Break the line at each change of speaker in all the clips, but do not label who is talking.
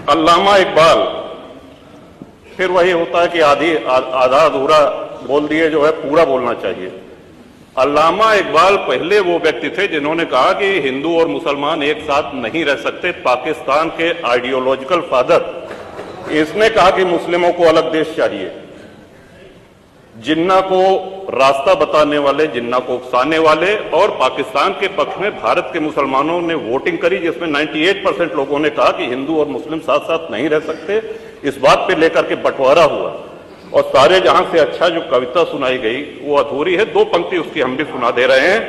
अल्लामा इकबाल, फिर वही होता है कि आधा अधूरा बोल दिए जो है पूरा बोलना चाहिए। अल्लामा इकबाल पहले वो व्यक्ति थे जिन्होंने कहा कि हिंदू और मुसलमान एक साथ नहीं रह सकते। पाकिस्तान के आइडियोलॉजिकल फादर, इसने कहा कि मुस्लिमों को अलग देश चाहिए। जिन्ना को रास्ता बताने वाले, जिन्ना को उकसाने वाले, और पाकिस्तान के पक्ष में भारत के मुसलमानों ने वोटिंग करी जिसमें 98% लोगों ने कहा कि हिंदू और मुस्लिम साथ साथ नहीं रह सकते। इस बात पे लेकर के बंटवारा हुआ और सारे जहां से अच्छा जो कविता सुनाई गई वो अधूरी है। 2 पंक्ति उसकी हम भी सुना दे रहे हैं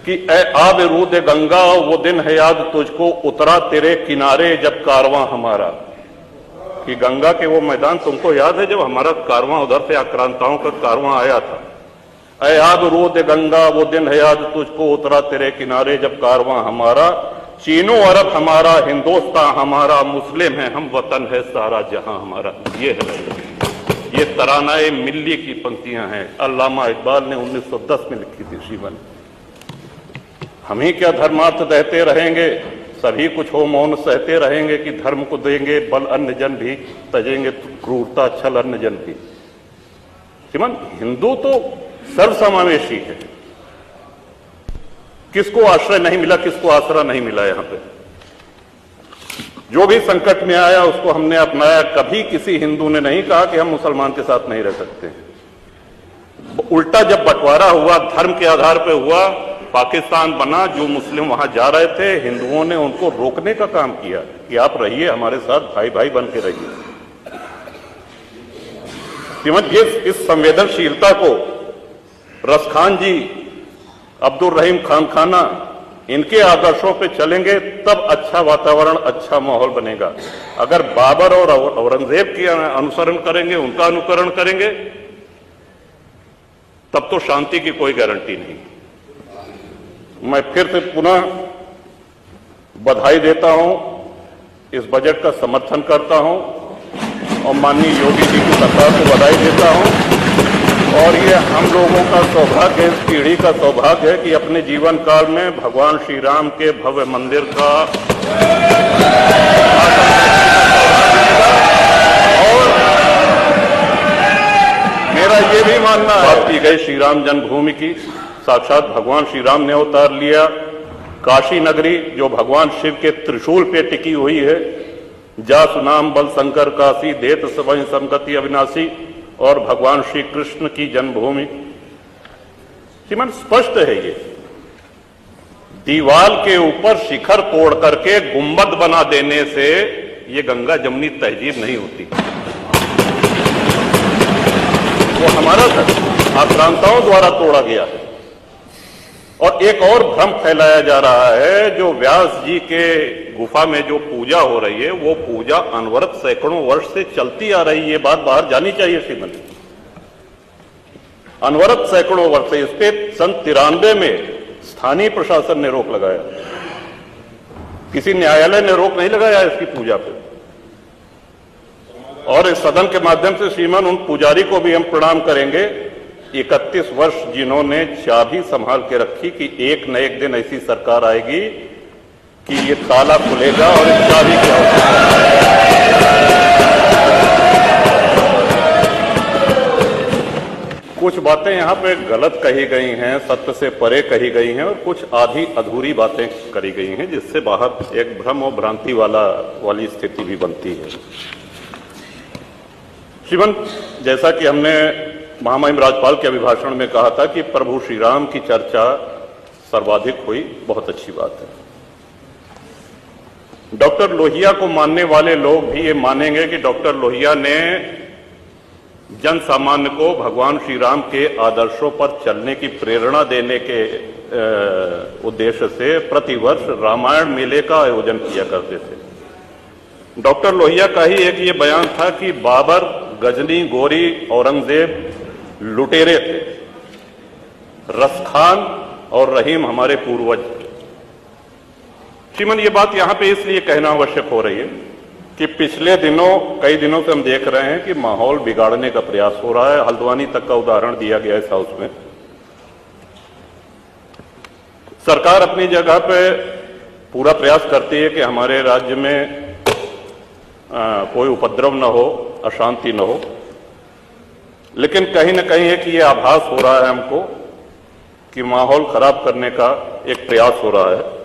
कि ए आब रूद गंगा वो दिन है याद तुझको, उतरा तेरे किनारे जब कारवां हमारा। कि गंगा के वो मैदान तुमको याद है जब हमारा कारवां उधर से आक्रांताओं का कारवां आया था। ए आब रूद गंगा वो दिन है याद तुझको, उतरा तेरे किनारे जब कारवां हमारा। चीनो अरब हमारा, हिंदुस्तान हमारा, मुस्लिम है हम, वतन है सारा जहां हमारा। ये है, ये तरानाए मिल्ली की पंक्तियां हैं, अल्लामा इकबाल ने 1910 में लिखी थी। श्रीमन, हम ही क्या धर्मार्थ दहते रहेंगे, सभी कुछ हो मौन सहते रहेंगे कि धर्म को देंगे बल अन्य जन भी, तजेंगे क्रूरता छल अन्य जन भी। श्रीमन, हिंदू तो सर्वसमावेशी है। किसको आश्रय नहीं मिला, किसको आसरा नहीं मिला। यहां पे जो भी संकट में आया उसको हमने अपनाया। कभी किसी हिंदू ने नहीं कहा कि हम मुसलमान के साथ नहीं रह सकते। उल्टा जब बंटवारा हुआ, धर्म के आधार पर हुआ, पाकिस्तान बना, जो मुस्लिम वहां जा रहे थे हिंदुओं ने उनको रोकने का काम किया कि आप रहिए हमारे साथ, भाई भाई बन के रहिए। इस संवेदनशीलता को रसखान जी, अब्दुल रहीम खान खाना, इनके आदर्शों पे चलेंगे तब अच्छा वातावरण, अच्छा माहौल बनेगा। अगर बाबर और औरंगजेब की अनुसरण करेंगे, उनका अनुकरण करेंगे, तब तो शांति की कोई गारंटी नहीं। मैं फिर से पुनः बधाई देता हूं, इस बजट का समर्थन करता हूं और माननीय योगी जी की सरकार को बधाई देता हूं। और ये हम लोगों का सौभाग्य, इस पीढ़ी का सौभाग्य है कि अपने जीवन काल में भगवान श्री राम के भव्य मंदिर का और मेरा ये भी मानना है, बात की गई श्री राम जन्मभूमि की, साक्षात भगवान श्री राम ने अवतार लिया। काशी नगरी जो भगवान शिव के त्रिशूल पे टिकी हुई है, जा सुनाम बल शंकर काशी, देत सबहि संगति अविनाशी, और भगवान श्री कृष्ण की जन्मभूमि। श्रीमान, स्पष्ट है ये। दीवाल के ऊपर शिखर तोड़ करके गुंबद बना देने से ये गंगा जमुनी तहजीब नहीं होती। वो हमारा आक्रांताओं द्वारा तोड़ा गया है। और एक और भ्रम फैलाया जा रहा है, जो व्यास जी के गुफा में जो पूजा हो रही है, वो पूजा अनवरत सैकड़ों वर्ष से चलती आ रही है। ये बात बाहर जानी चाहिए श्रीमन। अनवरत सैकड़ों वर्ष से, इस पे सन 93 में स्थानीय प्रशासन ने रोक लगाया, किसी न्यायालय ने रोक नहीं लगाया इसकी पूजा पे। और इस सदन के माध्यम से श्रीमान उन पुजारी को भी हम प्रणाम करेंगे, 31 वर्ष जिन्होंने चाबी संभाल के रखी कि एक न एक दिन ऐसी सरकार आएगी कि ये ताला खुलेगा और इस चाबी क्या होगा। कुछ बातें यहां पे गलत कही गई हैं, सत्य से परे कही गई हैं, और कुछ आधी अधूरी बातें करी गई हैं, जिससे बाहर एक भ्रम और भ्रांति वाली स्थिति भी बनती है। श्रीमन, जैसा कि हमने महामहिम राज्यपाल के अभिभाषण में कहा था कि प्रभु श्री राम की चर्चा सर्वाधिक हुई, बहुत अच्छी बात है। डॉक्टर लोहिया को मानने वाले लोग भी ये मानेंगे कि डॉक्टर लोहिया ने जन सामान्य को भगवान श्री राम के आदर्शों पर चलने की प्रेरणा देने के उद्देश्य से प्रतिवर्ष रामायण मेले का आयोजन किया करते थे। डॉक्टर लोहिया का ही एक ये बयान था कि बाबर, गजनी, गोरी, औरंगजेब लुटेरे थे, रसखान और रहीम हमारे पूर्वज। श्रीमन, ये बात यहां पे इसलिए कहना आवश्यक हो रही है कि पिछले दिनों, कई दिनों से हम देख रहे हैं कि माहौल बिगाड़ने का प्रयास हो रहा है। हल्द्वानी तक का उदाहरण दिया गया इस हाउस में। सरकार अपनी जगह पे पूरा प्रयास करती है कि हमारे राज्य में कोई उपद्रव न हो, अशांति न हो। लेकिन कहीं न कहीं एक ये आभास हो रहा है हमको कि माहौल खराब करने का एक प्रयास हो रहा है।